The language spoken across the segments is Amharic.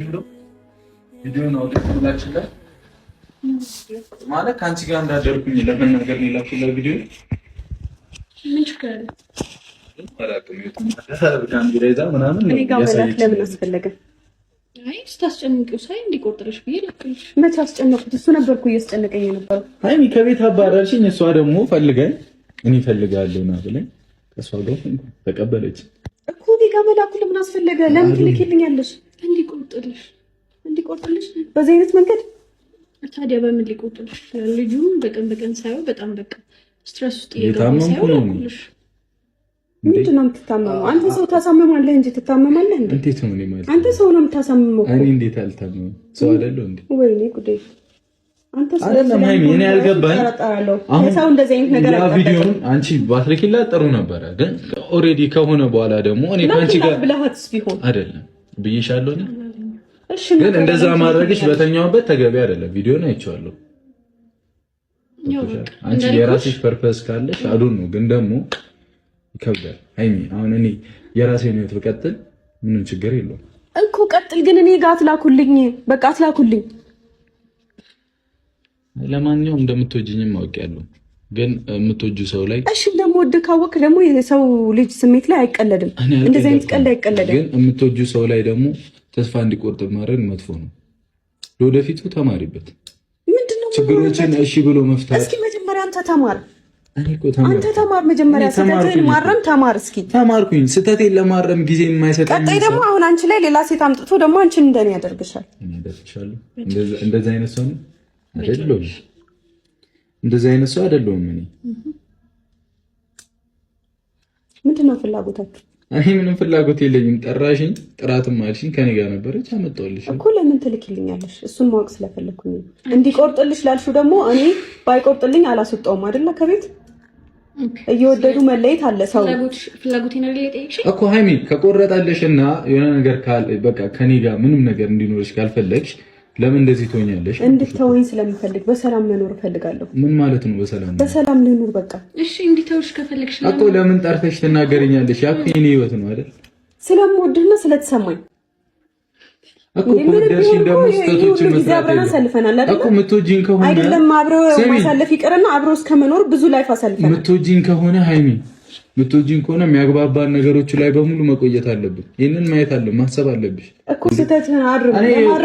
ቪዲዮ ነው ለሁላችን ላይ ማለት ካንቺ ጋር እንዳደርኩኝ ለመናገር ነው ላኪላ ቪዲዮ ምን ችግር አለ? እኔ ጋር መላክ ለምን አስፈለገ? አይ ስታስጨንቂው ሳይ እንዲቆርጥልሽ ብዬ ላክልሽ። መቼ አስጨነቁት? እሱ ነበርኩ እያስጨነቀኝ የነበረው። አይ ከቤት አባረርሽኝ፣ እሷ ደግሞ ፈልገኝ እኔ ፈልጋለሁ እና ብለኝ ከሷ ጋር ተቀበለች እኮ። እኔ ጋር መላኩ ለምን አስፈለገ? ለምን ትልኪልኛለሽ? እንዲቆርጥልሽ በዚህ አይነት መንገድ። ታዲያ በምን ሊቆርጥልሽ? ልጁ በቀን ሳይው በጣም በቃ ስትረስ ውስጥ እየገባ ሳይው ላኩልሽ። ምንድን ነው የምትታመመው? አንተ ሰው ታሳምማለህ እንጂ ትታመማለህ እንዴ? እንዴት ነው እኔ ማለት? አንተ ሰው ነው የምታሳምመው። እኔ እንዴት አልታመምም? ሰው አይደለሁ እንዴ? ወይኔ ጉዴ! አንተ ሰው አይደለም ሃይሚ፣ እኔ ያልገባኝ አሁን ሰው እንደዚህ አይነት ነገር ያ ቪዲዮን አንቺ ባትልኪላት ጥሩ ነበረ፣ ግን ኦሬዲ ከሆነ በኋላ ደግሞ እኔ ካንቺ ጋር ብለሃትስ ቢሆን አይደለም ብዬሻለሁ። እሺ ግን እንደዛ ማድረግሽ በተኛውበት ተገቢ አይደለም። ቪዲዮን አይቼዋለሁ። አንቺ የራስሽ ፐርፐስ ካለሽ አዱን ነው፣ ግን ደግሞ ይከብዳል ሃይሚ። አሁን እኔ የራሴን ህይወት ብቀጥል ምንም ችግር የለውም እኮ ቀጥል፣ ግን እኔ ጋር አትላኩልኝ፣ በቃ አትላኩልኝ። ለማንኛውም እንደምትወጂኝም አውቄያለሁ፣ ግን የምትወጁ ሰው ላይ እሺ እንደምወድ ካወቅ ደግሞ የሰው ልጅ ስሜት ላይ አይቀለድም። እንደዚህ አይነት ቀልድ አይቀለድም። ግን የምትወጁ ሰው ላይ ደግሞ ተስፋ እንዲቆርጥ ማድረግ መጥፎ ነው። ለወደፊቱ ተማሪበት። ምንድነው ችግሮችን እሺ ብሎ መፍታት። እስኪ መጀመሪያ አንተ ተማር። አንተ ተማር መጀመሪያ፣ ስህተትህን ማረም ተማር። እስኪ ተማርኩኝ፣ ስህተቴን ለማረም ጊዜ የማይሰጠኝ ቀጣይ ደግሞ አሁን አንቺ ላይ ሌላ ሴት አምጥቶ ደግሞ አንቺን እንደኔ ያደርግሻል። እንደዛ አይነት ሰው አይደለሁም። እንደዛ አይነት ሰው አይደለሁም። እኔ ምንድነው ፍላጎታችሁ? እኔ ምንም ፍላጎት የለኝም። ጠራሽኝ፣ ጥራትም አልሽኝ፣ ከኔ ጋር ነበረች፣ አመጣሁልሽ እኮ። ለምን ትልኪልኛለሽ? እሱን ማወቅ ስለፈለኩኝ እንዲቆርጥልሽ ላልሽው ደግሞ እኔ ባይቆርጥልኝ አላስወጣውም አይደለ? ከቤት እየወደዱ መለየት አለ። ሰው ፍላጎቴን አይደል የጠየቅሽ እኮ ሃይሚ። ከቆረጣለሽና የሆነ ነገር ካለ በቃ ከኔ ጋር ምንም ነገር እንዲኖርሽ ካልፈለግሽ ለምን እንደዚህ ትሆኛለሽ? እንድትተወኝ ስለምፈልግ በሰላም መኖር እፈልጋለሁ። ምን ማለት ነው በሰላም? በሰላም ልኑር በቃ። እሺ እንዲተውሽ ከፈለግሽ እኮ ለምን ጠርተሽ ትናገረኛለሽ? ያኩ የኔ ህይወት ነው አይደል? ስለምወድህና ስለተሰማኝ እኮ ወደድሽኝ ደግሞ ስህተቶችን መስራት አሳልፈናል አይደል? እኮ የምትወጂኝ ከሆነ አይደለም አብረው ማሳለፍ ይቀርና አብረው እስከ መኖር ብዙ ላይፍ አሳልፈናል። የምትወጂኝ ከሆነ ሃይሚ፣ የምትወጂኝ ከሆነ የሚያግባባን ነገሮች ላይ በሙሉ መቆየት አለብን። ይሄንን ማየት አለ ማሰብ አለብሽ እኮ። ስህተትህን አድርግ።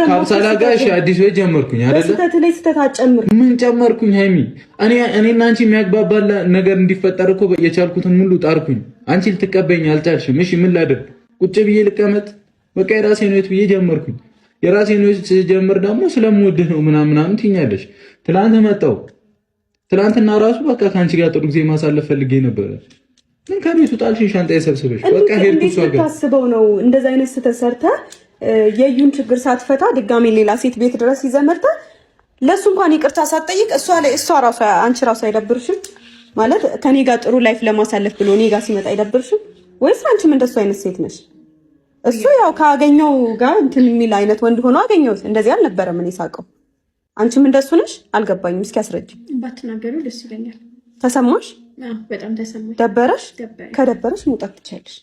ካብሳላ ጋር አዲስ ወይ ጀመርኩኝ አይደል? ስህተት ላይ ስህተት አጨምር። ምን ጨመርኩኝ ሃይሚ? እኔና አንቺ የሚያግባባን ነገር እንዲፈጠር እኮ የቻልኩትን ሁሉ ጣርኩኝ። አንቺ ልትቀበይኝ አልቻልሽም። እሺ ምን ላድርግ? ቁጭ ብዬ ልቀመጥ? በቃ የራሴን ህይወት ብዬ ጀመርኩኝ። የራሴን ህይወት ስጀምር ደግሞ ስለምወድህ ነው ምናምን ትይኛለሽ። ትናንት መጣሁ። ትናንትና ራሱ በቃ ከአንቺ ጋር ጥሩ ጊዜ ማሳለፍ ፈልጌ ነበረ። ምን ከቤቱ ጣልሽኝ ሻንጣ የሰብስበሽ በቃ ሄድኩ። እሷ ጋር ታስበው ነው እንደዛ አይነት ስተሰርተ የዩን ችግር ሳትፈታ ድጋሜ ሌላ ሴት ቤት ድረስ ይዘመርታ ለሱ እንኳን ይቅርታ ሳትጠይቅ እሷ ራሷ አንቺ ራሷ አይደብርሽም? ማለት ከኔ ጋር ጥሩ ላይፍ ለማሳለፍ ብሎ እኔ ጋር ሲመጣ አይደብርሽም ወይስ አንቺም እንደሱ አይነት ሴት ነሽ? እሱ ያው ካገኘው ጋር እንትን የሚል አይነት ወንድ ሆኖ አገኘሁት። እንደዚህ አልነበረም እኔ ሳቀው። አንቺም እንደሱ ነሽ? አልገባኝም። እስኪ አስረጅ። ባትናገሩ ደስ ይለኛል። ተሰማሽ? በጣም ተሰማኝ። ደበረሽ? ከደበረሽ መውጣት ትችያለሽ።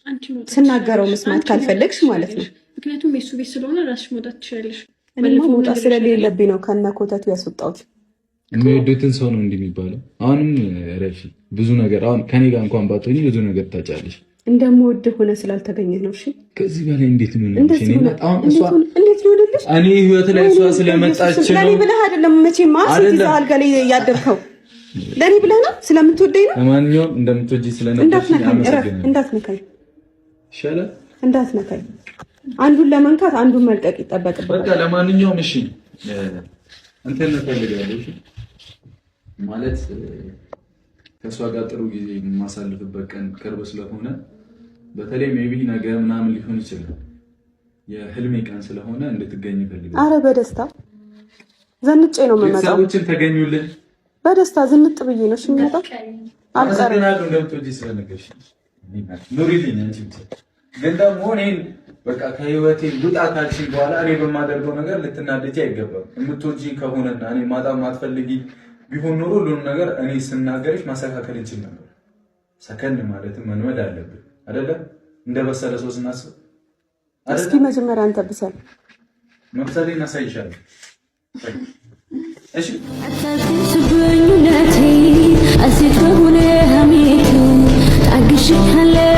ስናገረው መስማት ካልፈለግሽ ማለት ነው። ምክንያቱም የሱ ቤት ስለሆነ ራስሽ መውጣት ትችያለሽ። እኔ መውጣት ስለሌለብኝ ነው ከነ ኮተቱ ያስወጣሁት። የሚወዱትን ሰው ነው እንዲህ የሚባለው። አሁንም ረፊ ብዙ ነገር አሁን ከኔ ጋር እንኳን ባትሆኚ ብዙ ነገር ታጫለሽ። እንደምወድ ሆነ ስላልተገኘ ነው። እሺ ከዚህ በላይ እንዴት ነው? እንዴት ይሆንልሽ? እኔ ህይወት ላይ እሷ ስለመጣች ነው። ለኔ ብለህ አይደለም መቼም ማስት ይዛል ጋር ያደርከው ለኔ ብለህ ነው፣ ስለምትወደኝ ነው። ለማንኛውም እንደምትወጂኝ ስለነበርሽ አመሰግናለሁ። እንዳትነካኝ ይሻላል። እንዳትነካኝ። አንዱን ለመንካት አንዱን መልቀቅ ይጠበቅብሃል። በቃ ለማንኛውም እሺ እንትን እንፈልጋለሁ። እሺ ማለት ከእሷ ጋር ጥሩ ጊዜ የማሳልፍበት ቀን ቅርብ ስለሆነ በተለይ ሜቢ ነገ ምናምን ሊሆን ይችላል። የህልሜ ቀን ስለሆነ እንድትገኝ ይፈልጋል። አረ በደስታ ዘንጬ ነው የምመጣው። ቤተሰቦችን ተገኙልን። በደስታ ዝንጥ ብዬ ነው የምመጣው። አልቀርም። እንደምትወጂኝ ስለነገርሽ ኑሪልኝ። አንቺ ግን ደግሞ እኔን በቃ ከህይወቴ ውጣ ካልሽኝ በኋላ እኔ በማደርገው ነገር ልትናደጂ አይገባም። የምትወጂኝ ከሆነና እኔ ማጣት ማትፈልጊ ቢሆን ኖሮ ሁሉንም ነገር እኔ ስናገርሽ ማስተካከል እንችል ነበር። ሰከን ማለትም መልመድ አለብን አይደለ? እንደበሰለ ሰው ስናስብ እስኪ መጀመሪያ አንተ ብሰል መብሰሌን አሳይሻለሁ። እሺ አታልቅስብኝ ነቴ አሴት በሆነ ሀሜቱ ታግሼሃለሁ